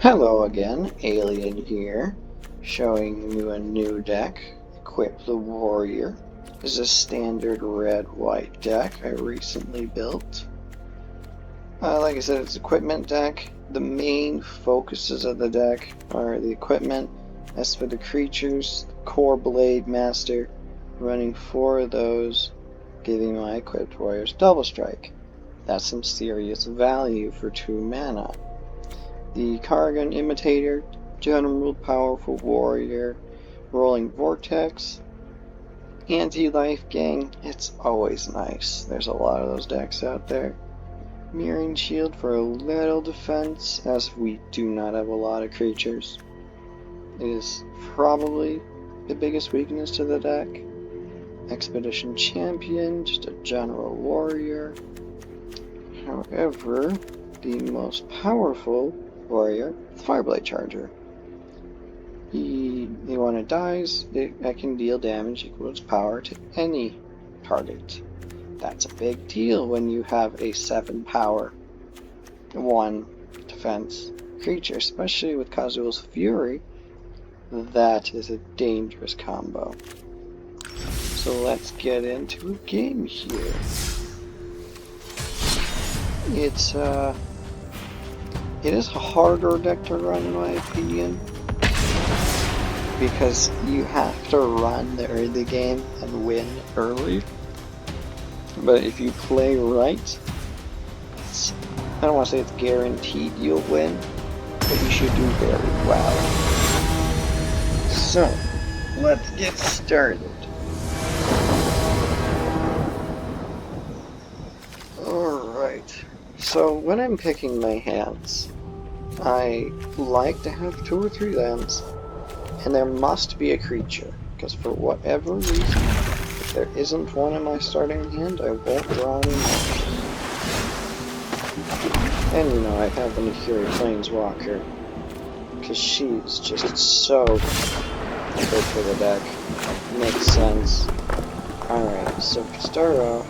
Hello again, Alien here, showing you a new deck, Equip the Warrior. This is a standard red-white deck I recently built. Like I said, it's an equipment deck. The main focuses of the deck are the equipment. As for the creatures, Core Blade Master, running 4 of those, giving my equipped warriors double strike. That's some serious value for 2 mana. The Kargan Imitator, General Powerful Warrior, Rolling Vortex, Anti-Life Gang, it's always nice. There's a lot of those decks out there. Mirroring Shield for a little defense, as we do not have a lot of creatures. It is probably the biggest weakness to the deck. Expedition Champion, just a General Warrior. However, the most powerful warrior, Fireblade Charger. When it dies, it can deal damage equal to its power to any target. That's a big deal when you have a 7 power, 1 defense creature, especially with Kazuul's Fury. That is a dangerous combo. So let's get into a game here. It is a harder deck to run, in my opinion, because you have to run the early game and win early. But if you play right, I don't want to say it's guaranteed you'll win, but you should do very well. So, let's get started. Alright. So when I'm picking my hands, I like to have 2 or 3 lands, and there must be a creature, because for whatever reason, if there isn't one in my starting hand, I won't draw any more. And you know, I have the Nahiri Planeswalker, because she's just so good for the deck. Makes sense. Alright, so to start off,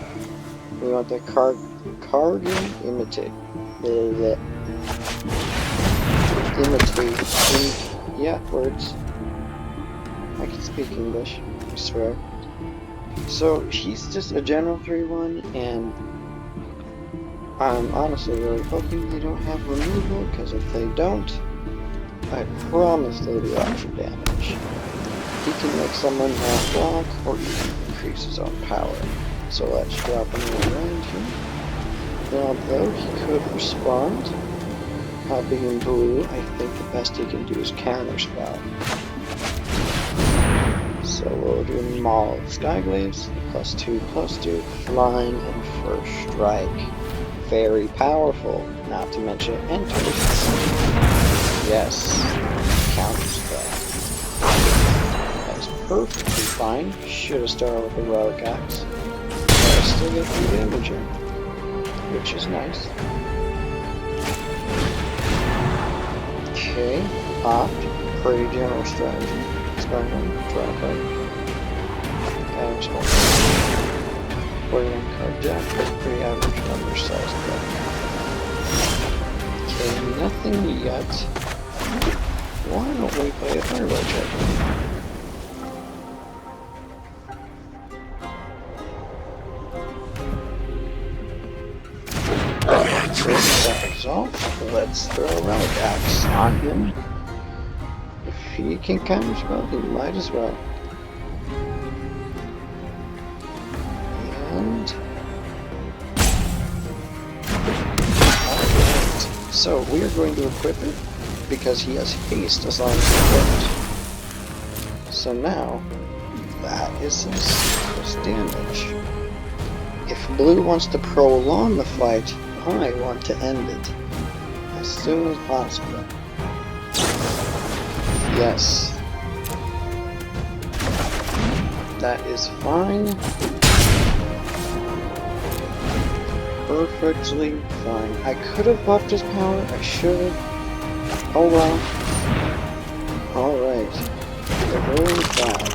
we want the Kargan Imitate. Yeah, words. I can speak English, I swear. So, he's just a general 3-1, and I'm honestly really hoping they don't have removal, because if they don't, I promise they'll do extra damage. He can make someone not block, or even increase his own power. So let's drop him around here. Although he could respond, being blue, I think the best he can do is counterspell. So we'll do Maul of Skyglaves, +2/+2, flying and first strike. Very powerful, not to mention it enters. Yes, counterspell. That's perfectly fine. Should have started with the Heroic Axe. But I still get 3 damage in, which is nice. Okay, opt, pretty general strategy. Start one, draw a card. Play 1 card deck, pretty average number size deck. Okay, nothing yet. Why don't we play a Fireblade Charger? Let's throw a Relic Axe on him. If he can counterspell, he might as well. And alright. So we are going to equip it because he has haste as long as he's equipped. So now that is some serious damage. If blue wants to prolong the fight, I want to end it as soon as possible. Yes. That is fine. Perfectly fine. I could have buffed his power. I should have. Oh well. Alright. The ruling cloud.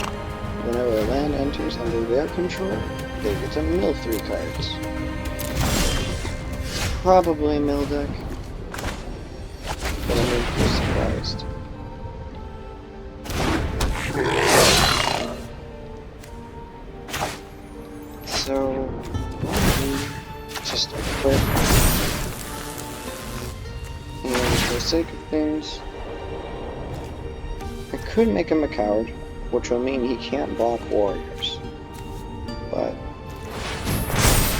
Whenever a land enters under their control, they get to mill 3 cards. Probably mill deck. But I mean, just equip. And for the sake of things, I could make him a coward, which will mean he can't block warriors. But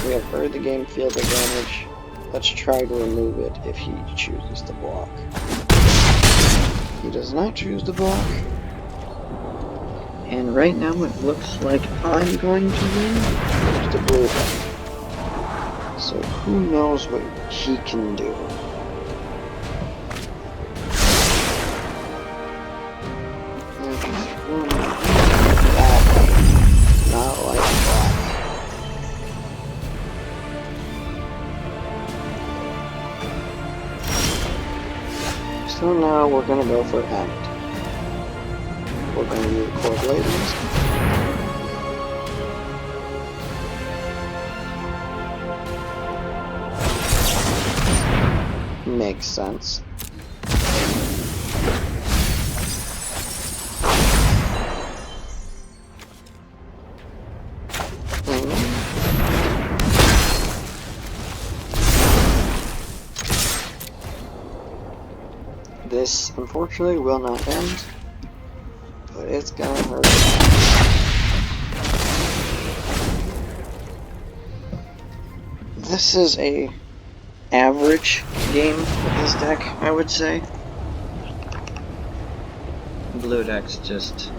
we have early game field advantage. Let's try to remove it if he chooses to block. He does not choose to block. And right now it looks like I'm going to win with the blue deck. So who knows what he can do. Not like that. So now we're gonna go for end. We're gonna record labels. Makes sense. This, unfortunately, will not end, but it's gonna hurt. This is a average game with this deck, I would say. Blue deck's just...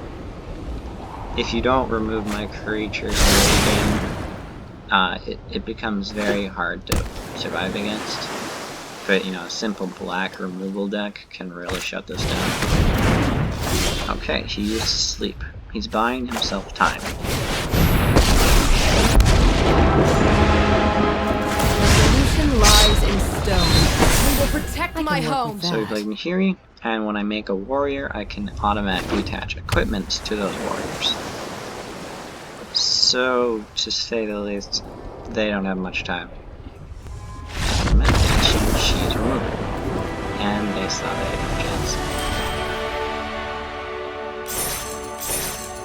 if you don't remove my creatures early game, it becomes very hard to survive against. But, you know, a simple black removal deck can really shut this down. Okay, he used to sleep. He's buying himself time. Solution lies in stone. We will protect my home. So we play Nahiri, and when I make a warrior, I can automatically attach equipment to those warriors. So, to say the least, they don't have much time. She's removed, and they saw they had no chance.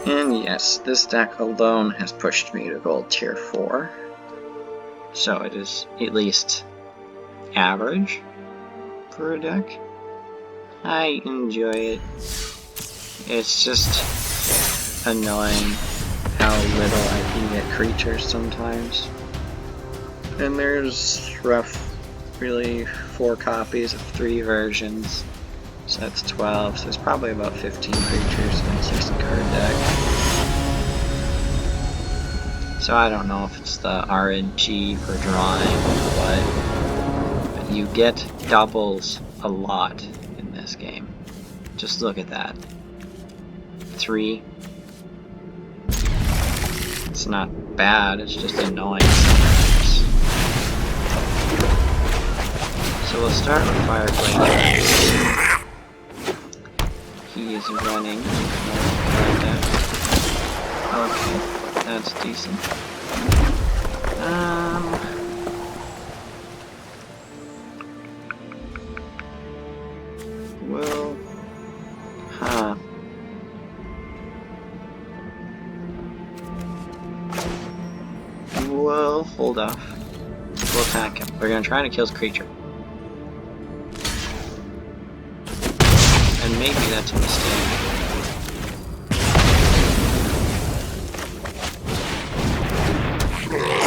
And yes, this deck alone has pushed me to gold tier 4, so it is at least average for a deck. I enjoy it. It's just annoying how little I can get creatures sometimes. And there's really 4 copies of 3 versions, so that's 12, so there's probably about 15 creatures in a 60 card deck. So I don't know if it's the RNG for drawing or what, but you get doubles a lot in this game. Just look at that. 3. It's not bad, it's just annoying sometimes. So we'll start with Fireblade. He is running. Okay, that's decent. Well, Well, hold off. We'll attack him. We're gonna try to kill his creature. And maybe that's a mistake.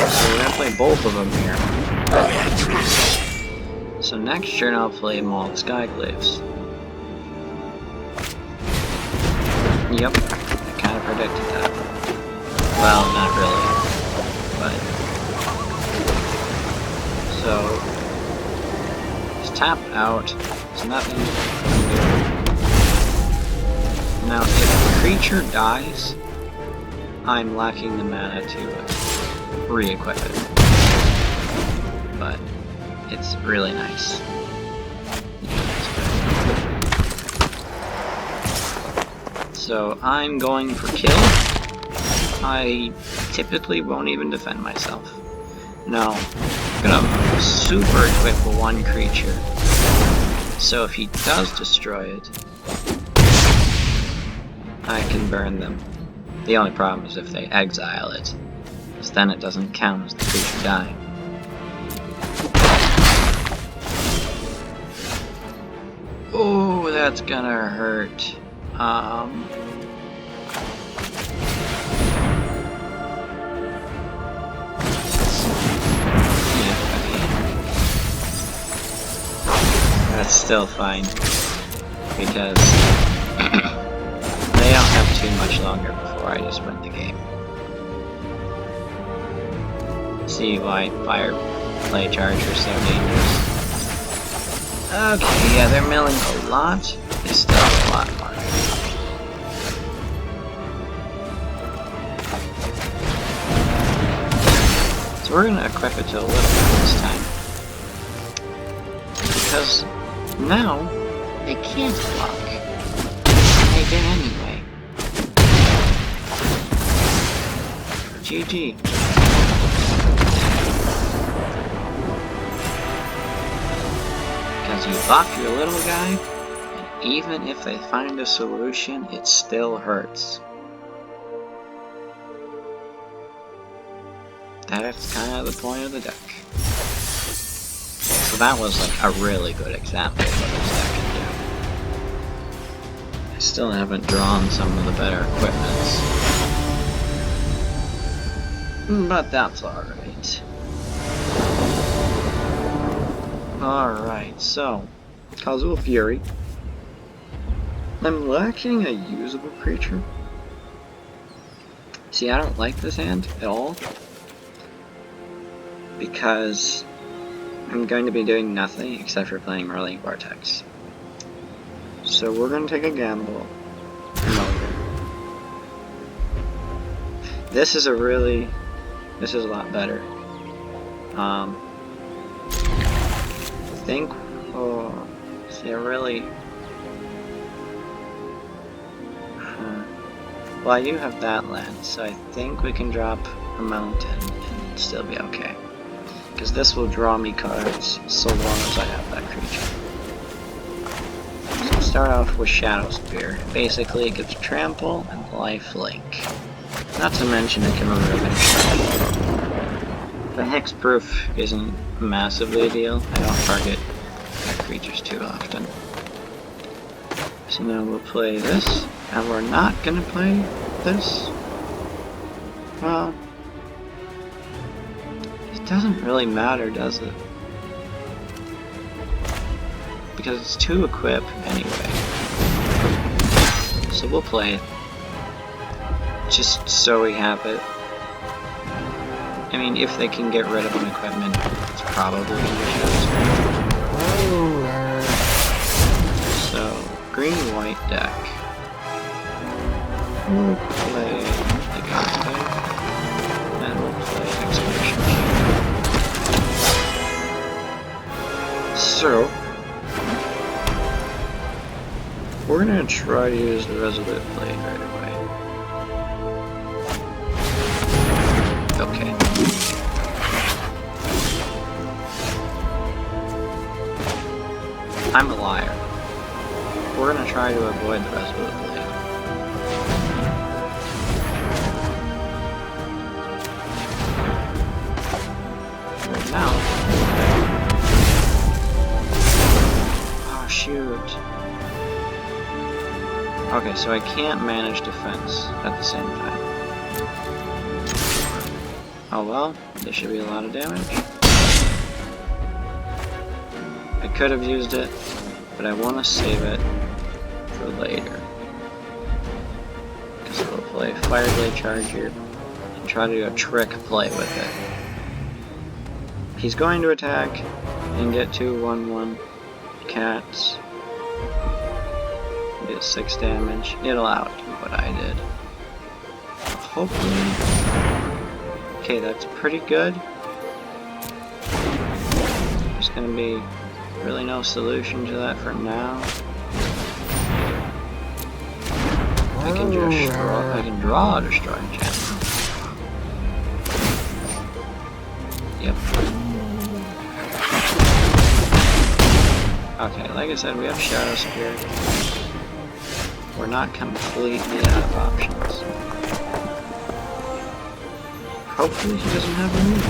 So we're gonna play both of them here. So next turn I'll play Maul of Skyclaves. Yep, I kind of predicted that. Well, not really. But so just tap out. There's nothing you can do. Now, if a creature dies, I'm lacking the mana to re-equip it. But it's really nice. So I'm going for kill. I typically won't even defend myself. No, I'm gonna super equip one creature. So if he does destroy it, I can burn them. The only problem is if they exile it, because then it doesn't count as the creature dying. that's gonna hurt. That's still fine, because they don't have too much longer before I just win the game. See why fire play charge are so dangerous. Okay, yeah, they're milling a lot. They still have a lot more. So we're gonna equip it to a little bit this time. Because now they can't block. They did anyway. GG. Because you block your little guy, and even if they find a solution, it still hurts. That's kind of the point of the deck. So that was like a really good example of what this deck can do. I still haven't drawn some of the better equipments. But that's alright. Alright, so Kazuo Fury. I'm lacking a usable creature. See, I don't like this hand at all. Because I'm going to be doing nothing except for playing Marlene Vortex. So we're going to take a gamble. This is a lot better. I think, see, well, I do have that land, so I think we can drop a mountain and still be okay. Because this will draw me cards so long as I have that creature. So start off with Shadow Spear. Basically it gives trample and lifelink. Not to mention it can remove it. The hexproof isn't massively a deal. I don't target my creatures too often. So now we'll play this, and we're not gonna play this. Well, it doesn't really matter, does it? Because it's 2 equip anyway. So we'll play it. Just so we have it. I mean, if they can get rid of an equipment, it's probably going to be So, green-white deck. We'll play the Gante, and we'll play Expedition King. So, we're going to try to use the Resolute Blade right away. Okay. I'm a liar. We're gonna try to avoid the Resolute Blade. Right now. Oh shoot. Okay, so I can't manage defense at the same time. Oh well, there should be a lot of damage. I could have used it, but I want to save it for later. Because we'll play Fireblade Charger and try to do a trick play with it. He's going to attack and get 2 1/1 cats. Get 6 damage. It'll outdo what I did. Hopefully. Okay, that's pretty good. There's gonna be really no solution to that for now. I can draw a Destroy Enchantment. Yep. Okay, like I said, we have Shadow Spear. We're not completely out of options. Hopefully he doesn't have a move.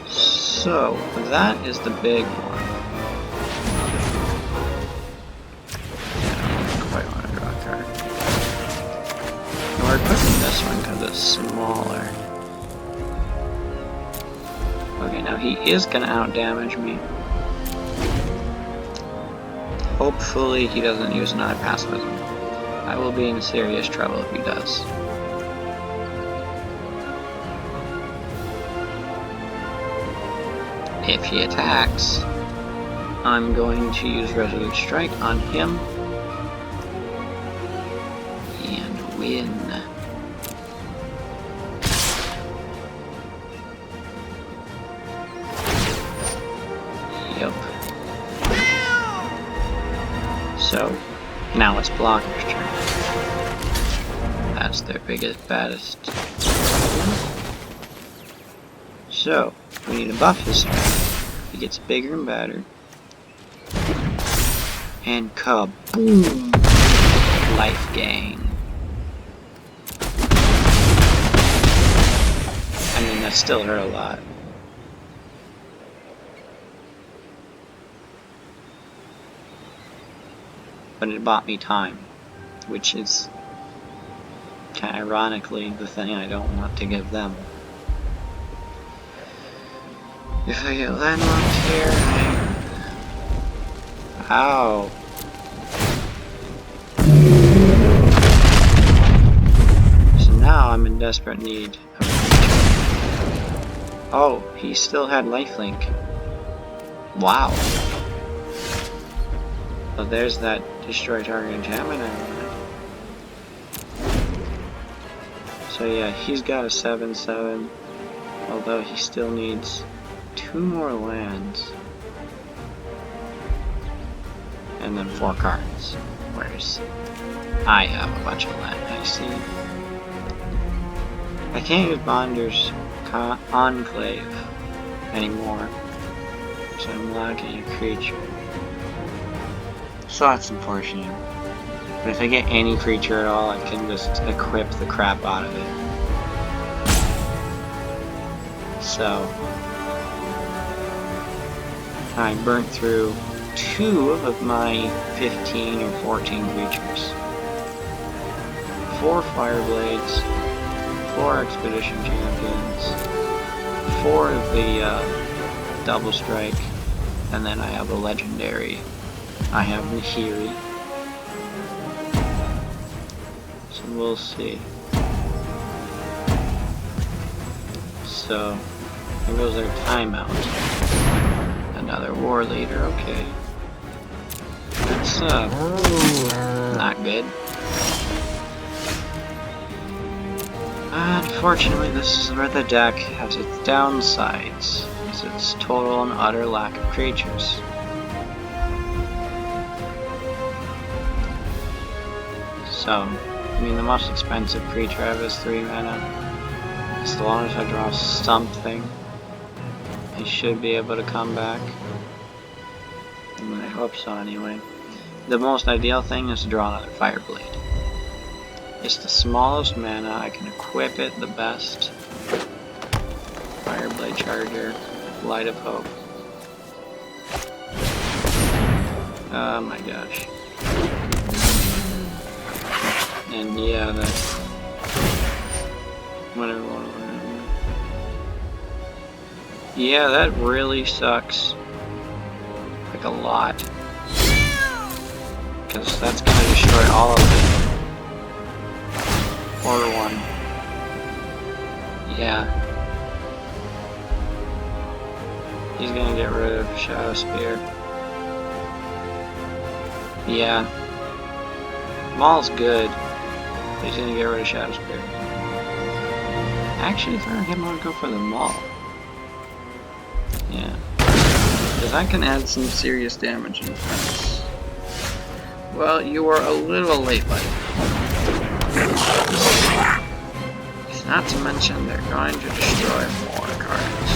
So, that is the big one. was smaller. Okay, now he is gonna outdamage me. Hopefully he doesn't use another pacifism. I will be in serious trouble if he does. If he attacks, I'm going to use Resolute Strike on him and win. Yep. So, now it's Blocker's turn. That's their biggest, baddest. So, we need to buff his strength. He gets bigger and badder. And kaboom! Life gain. I mean, that still hurt a lot. But it bought me time, which is kind of ironically the thing I don't want to give them. If I get landlocked here, ow. So now I'm in desperate need of a creature. Oh, he still had lifelink. Wow. So there's that destroy target enchantment I wanted. So yeah, he's got a 7/7, although he still needs 2 more lands. And then 4 cards. Whereas I have a bunch of land, I see. I can't use Bonder's Enclave anymore, so I'm lacking a creature. So that's unfortunate. But if I get any creature at all, I can just equip the crap out of it. So I burnt through 2 of my 15 or 14 creatures. 4 Fireblades, 4 Expedition Champions, 4 of the Double Strike, and then I have a Legendary. I have Nahiri. So we'll see. So, here goes their timeout. Another war leader, okay. That's, not good. Unfortunately, this is where the deck has its downsides, is its total and utter lack of creatures. So, I mean, the most expensive creature I have is 3 mana. As long as I draw something, I should be able to come back. I hope so anyway. The most ideal thing is to draw another Fireblade. It's the smallest mana, I can equip it the best. Fireblade Charger, Light of Hope. Oh my gosh. And yeah, that's whatever. Yeah, that really sucks. Like a lot. Because that's gonna destroy all of it. Or 1. Yeah. He's gonna get rid of Shadow Spear. Yeah. Maul's good. He's gonna get rid of Shadow Spear. Actually, if I were him, I would go for the Maul. Yeah. Because I can add some serious damage in defense. Well, you were a little late, buddy. Not to mention, they're going to destroy more cards.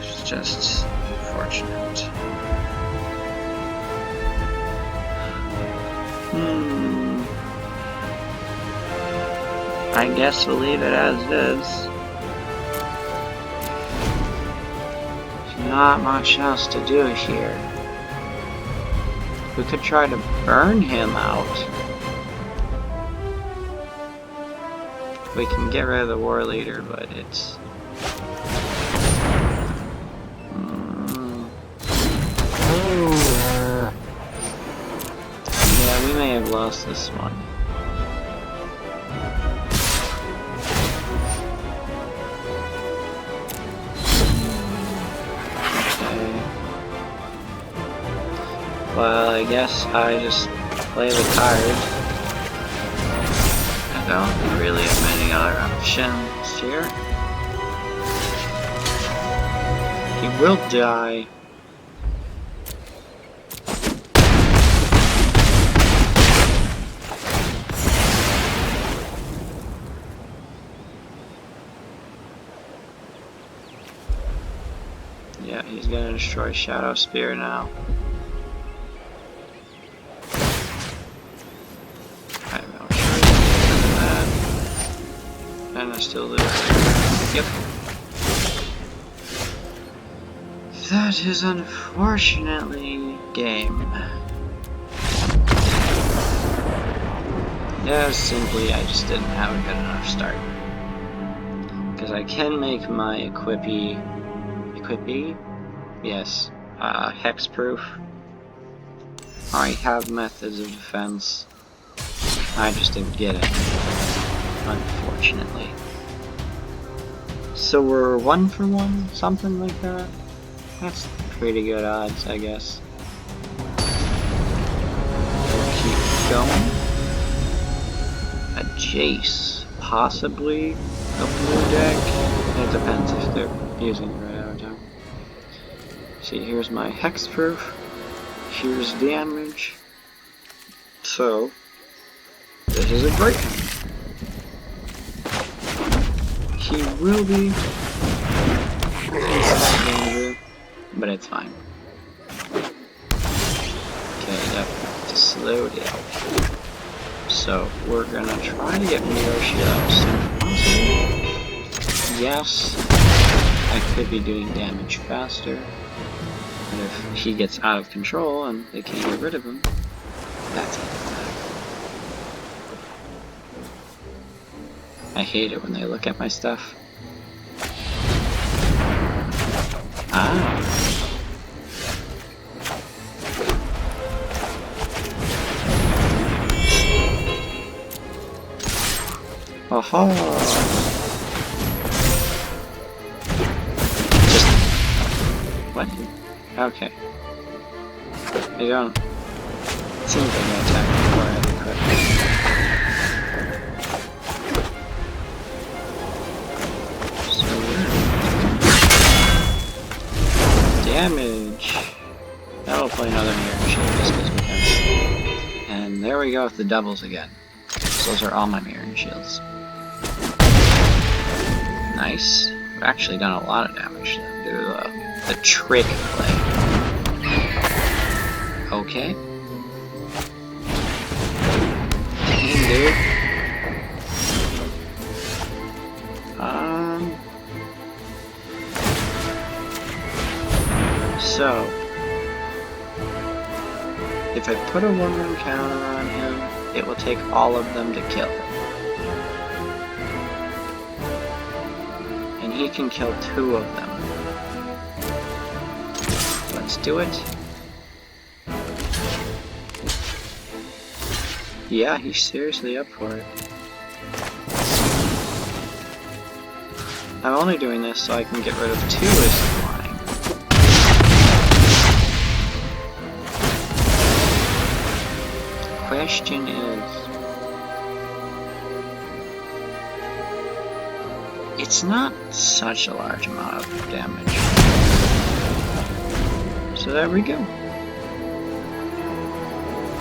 It's just unfortunate. I guess we'll leave it as is. There's not much else to do here. We could try to burn him out. We can get rid of the war leader, but it's... Yeah, we may have lost this one. Okay. Well, I guess I just play the card. I don't really have many other options here. He will die. Yeah, he's gonna destroy Shadow Spear now. I'm not sure he's that. And I still lose. Yep. That is unfortunately game. Yeah, simply I just didn't have a good enough start. Because I can make my equippy? Yes. Hexproof. I have methods of defense. I just didn't get it. Unfortunately. So we're 1 for 1? Something like that? That's pretty good odds, I guess. We'll keep going. A Jace. Possibly a blue deck. It depends if they're using it right out of time. See, here's my hexproof. Here's damage. So, this is a great one. He will be in some danger, but it's fine. Okay, yep, to slow down. So, we're gonna try to get Mirror Shield out as soon as possible. Yes, I could be doing damage faster. And if he gets out of control and they can't get rid of him, that's it. I hate it when they look at my stuff. Ah. Aha! Just... what? Okay. They don't... it seems like they attack before I equip. So damage! That'll play another Mirror Shield just because we can. And there we go with the doubles again. So those are all my Mirror Shields. Nice. I've actually done a lot of damage then due to the trick play. Okay. Dang, dude. So, if I put a 1-room counter on him, it will take all of them to kill him. And he can kill 2 of them. Let's do it. Yeah, he's seriously up for it. I'm only doing this so I can get rid of 2 as flying. Question is... it's not such a large amount of damage. So there we go.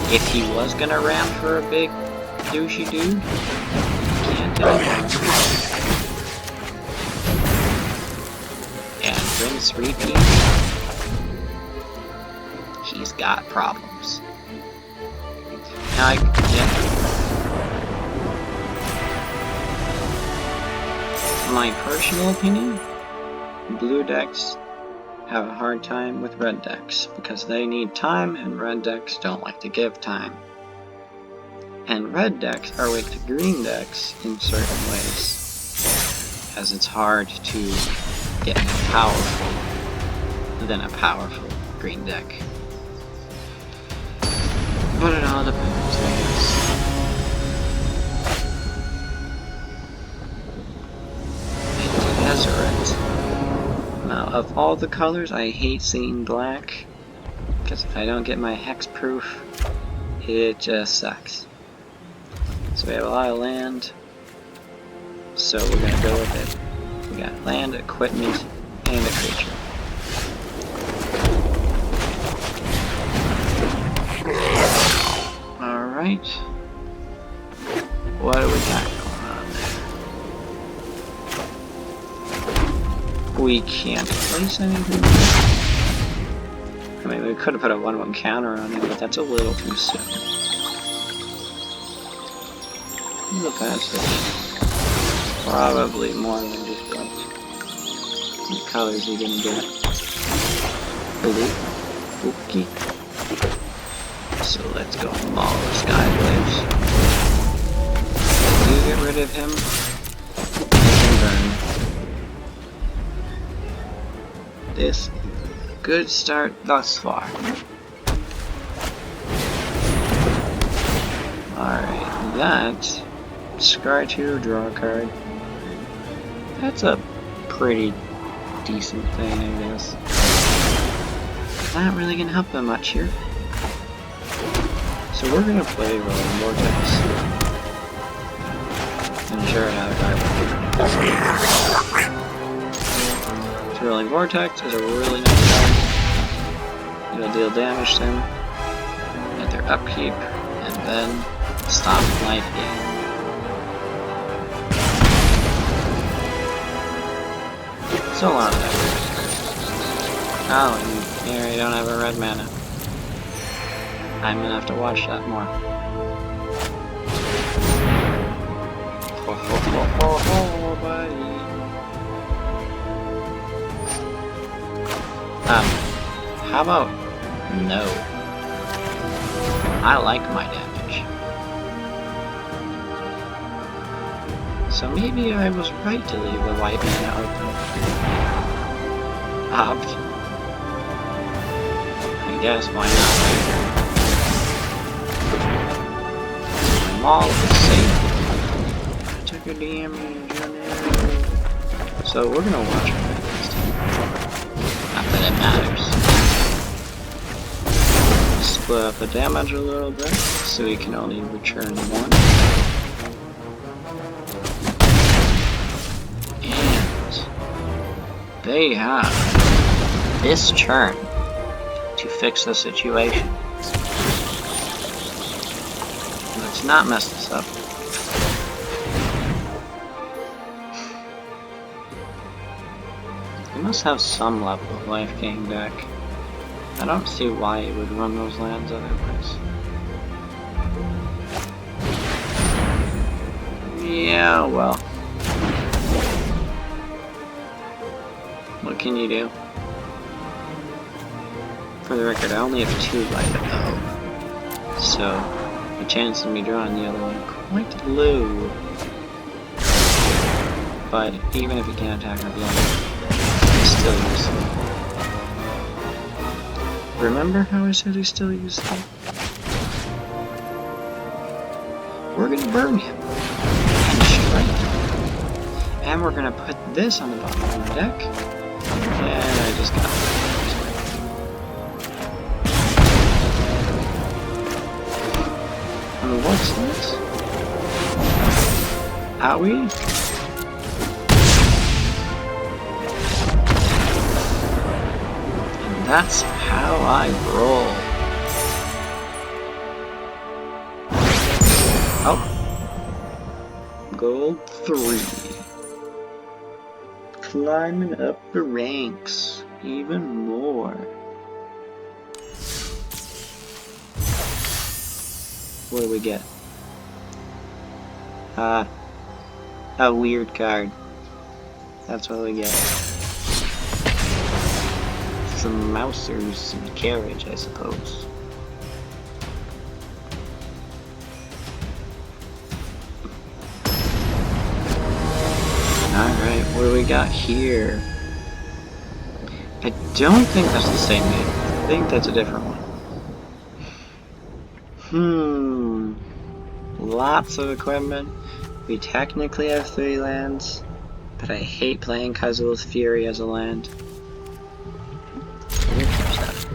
If he was gonna ramp for a big douchey dude, can't anymore. And Prince Repeat, he's got problems. Now my personal opinion, blue decks have a hard time with red decks because they need time and red decks don't like to give time. And red decks are weak to green decks in certain ways, as it's hard to get more powerful than a powerful green deck. But it all depends, I guess. Tezzeret. Now, of all the colors, I hate seeing black, because if I don't get my hexproof, it just sucks. So we have a lot of land, so we're gonna go with it. We got land, equipment, and a creature. Alright. What do we got going on there? We can't place anything. I mean, we could have put a 1/1 counter on it, but that's a little too soon. The passage. Probably more than just white. What colors are you gonna get? Blue? Okay. So let's go Maul of Skyblaze. You get rid of him, and burn. This is a good start thus far. Alright, that. Scry 2, draw a card. That's a pretty decent thing, I guess. Not really gonna help them much here. So we're gonna play Rolling Vortex. And sure enough, so Rolling Vortex is a really nice card. It'll deal damage to them at their upkeep, and then stop life gain. So long that. Oh, and here you don't have a red mana. I'm gonna have to watch that more. Ho ho ho ho ho, buddy. How about no? I like my damage. So maybe I was right to leave the white mana open. I guess, why not? Maul is safe. I took a damage on it. So we're gonna watch her this time. Not that it matters. Split up the damage a little bit, so we can only return one. And they have this turn to fix the situation. Let's not mess this up. It must have some level of life gain deck. I don't see why it would run those lands otherwise. Yeah, well. What can you do? For the record, I only have 2 light though. So, the chance of me drawing the other one quite low. But even if you can't attack or block, it's still useful. Remember how I said he's still useful? We're gonna burn him. And strike him. And we're gonna put this on the bottom of the deck. And I just got it. And what's this? Owie? And that's how I roll. Oh. Gold 3. Climbing up the ranks even more. What do we get? A weird card. That's what we get. Some mousers and carriage, I suppose. Alright, what do we got here? I don't think that's the same name. I think that's a different one. Lots of equipment. We technically have 3 lands, but I hate playing Kazul's Fury as a land. We'll keep stuff.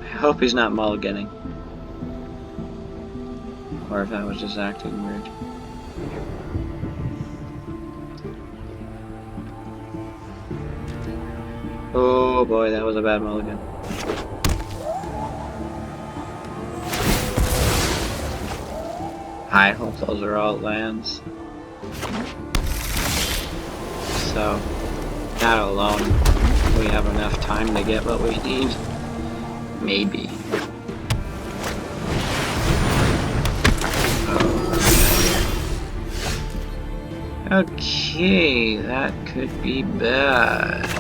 I hope he's not mulliganing. Or if I was just acting weird. Oh boy, that was a bad mulligan. I hope those are all lands. So, that alone, we have enough time to get what we need. Maybe. Okay, that could be bad.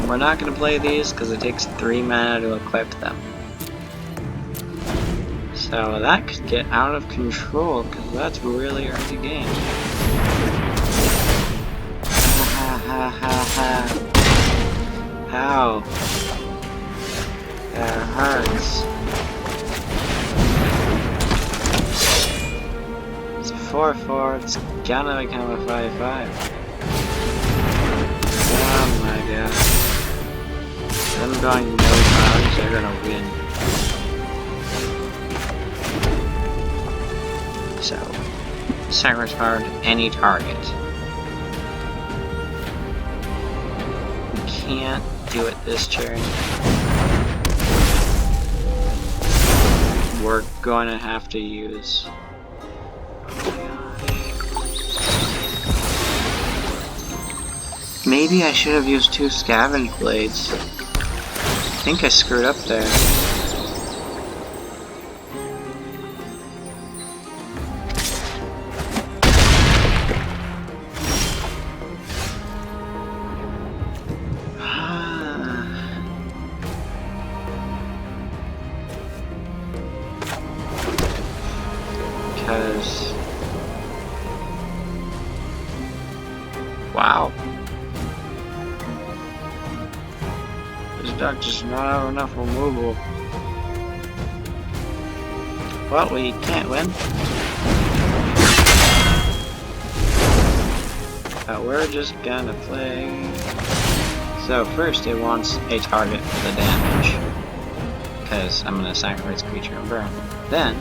We're not going to play these because it takes 3 mana to equip them. So that could get out of control because that's really early game. Ha ha ha ha. Ow. That hurts. It's a 4/4, it's gonna become a 5/5. Oh my god. Them going no cards, they're gonna win. So, sacrifice card, any target. We can't do it this turn. We're gonna have to use. Maybe I should have used 2 Scavenge Blades. I think I screwed up there. Because... wow. This deck just not have enough removal. Well, we can't win. But we're just gonna play. So first it wants a target for the damage. Because I'm gonna sacrifice creature and burn. Then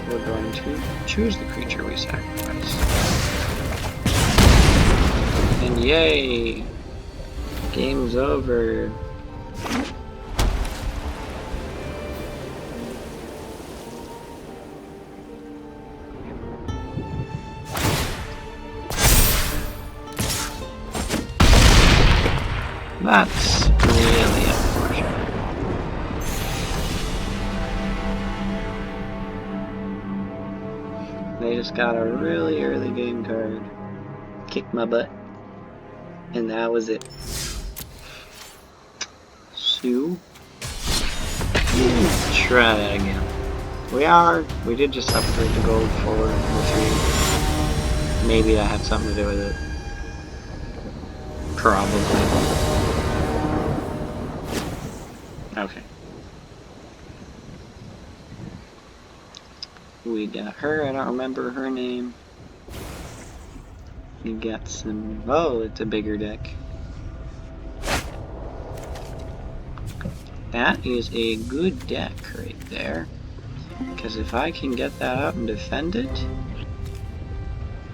we're going to choose the creature we sacrifice. And yay! Game's over. That's really unfortunate. They just got a really early game card. Kicked my butt. And that was it. So, try that again. We did just upgrade the gold forward with 3. Maybe that had something to do with it. Probably. Okay. We got her, I don't remember her name. We got some... oh, it's a bigger deck. That is a good deck right there. Because if I can get that up and defend it,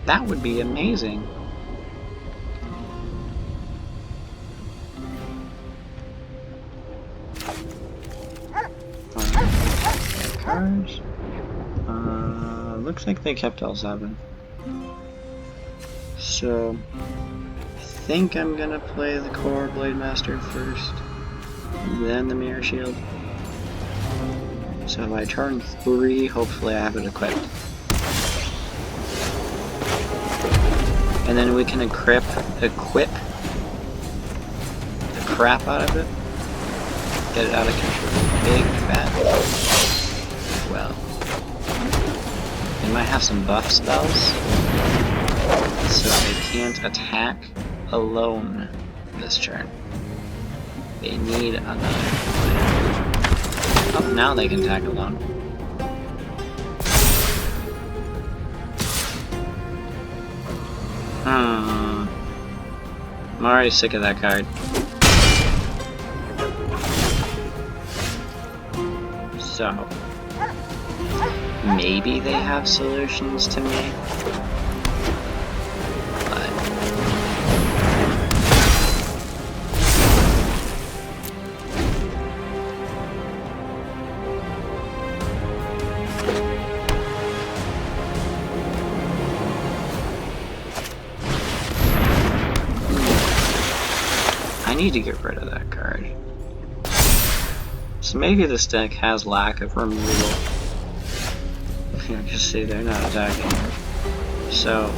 that would be amazing. Cards. Looks like they kept all 7. So, I think I'm gonna play the Core Blade Master first, then the Mirror Shield. So by turn 3, hopefully I have it equipped. And then we can equip the crap out of it. get it out of control. Big fat well. They might have some buff spells, so they can't attack alone this turn. They need another plan. Oh, now they can attack alone. I'm already sick of that card. So, maybe they have solutions to me, but I need to get rid of that card. So maybe this deck has lack of removal. You can see they're not attacking. So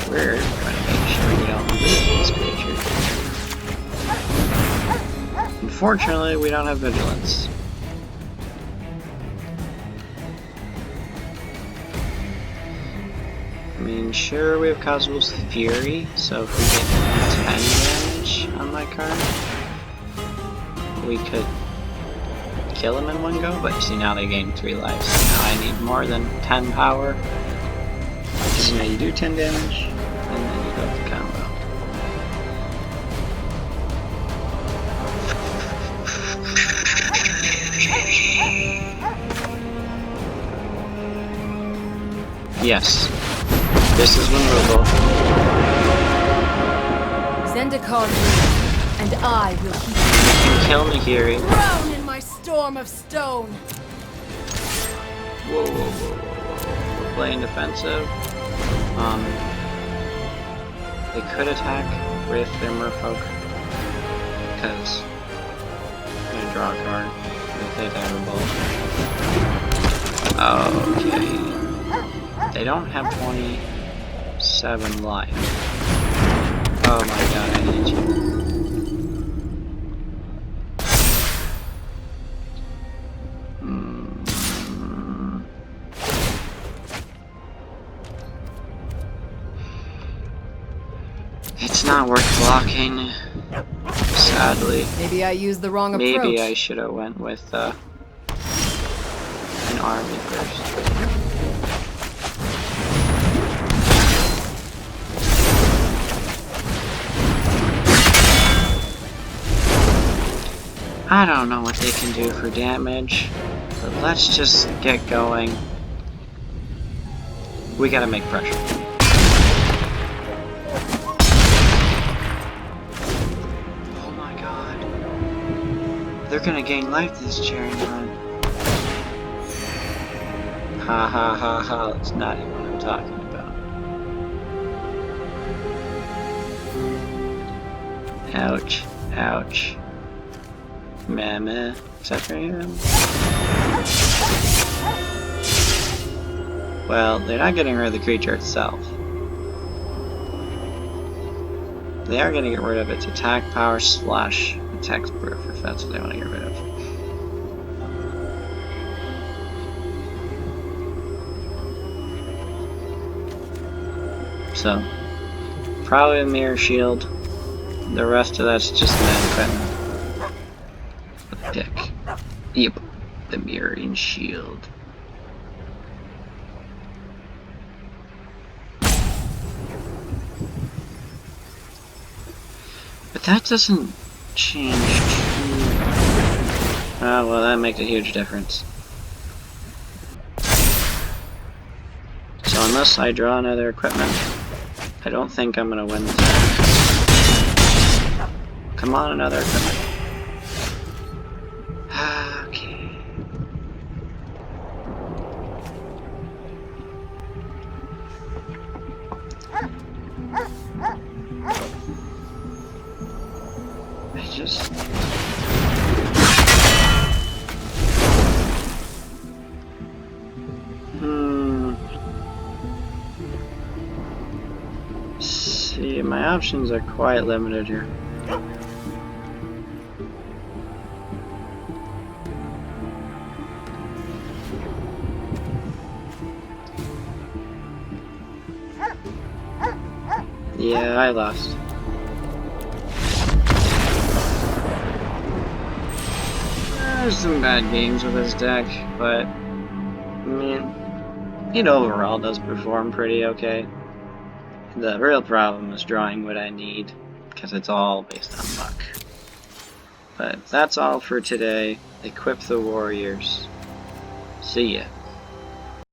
we're trying to make sure we don't lose this creature. Unfortunately, we don't have vigilance. I mean, sure, we have Cosmos Fury, so if we get 10 damage on my card, we could kill him in one go, but you see now they gain 3 lives. Now I need more than 10 power. Because you do 10 damage, and then you go with the combo. Yes. This is removal. Zendikar lives, and I will keep you. You can kill Nahiri. Drown in my storm of stone. Whoa, whoa, whoa, whoa, whoa. We're playing defensive. They could attack with their Merfolk. Because I'm gonna draw a card. If they have a ball. Okay. They don't have 27 life. Oh my god, I need you. It's not worth blocking, sadly. Maybe I used the wrong approach. Maybe I should have went with an army first. I don't know what they can do for damage, but let's just get going. We gotta make pressure. Oh my god. They're gonna gain life this Cherry run. Ha ha ha ha, that's not even what I'm talking about. Ouch, ouch. Meh. Is that for him? Well, they're not getting rid of the creature itself. They are going to get rid of its attack power / attack proof, if that's what they want to get rid of. So, probably a Mirror Shield. The rest of that's just land equipment. Pick. Yep, the Mirroring Shield. But that doesn't change. Oh, well, that makes a huge difference. So unless I draw another equipment, I don't think I'm gonna win this. Come on, another equipment. Okay. I just... See, my options are quite limited here. Yeah, I lost. There's some bad games with this deck, but I mean, it overall does perform pretty okay. The real problem is drawing what I need, because it's all based on luck. But that's all for today. Equip the warriors. See ya.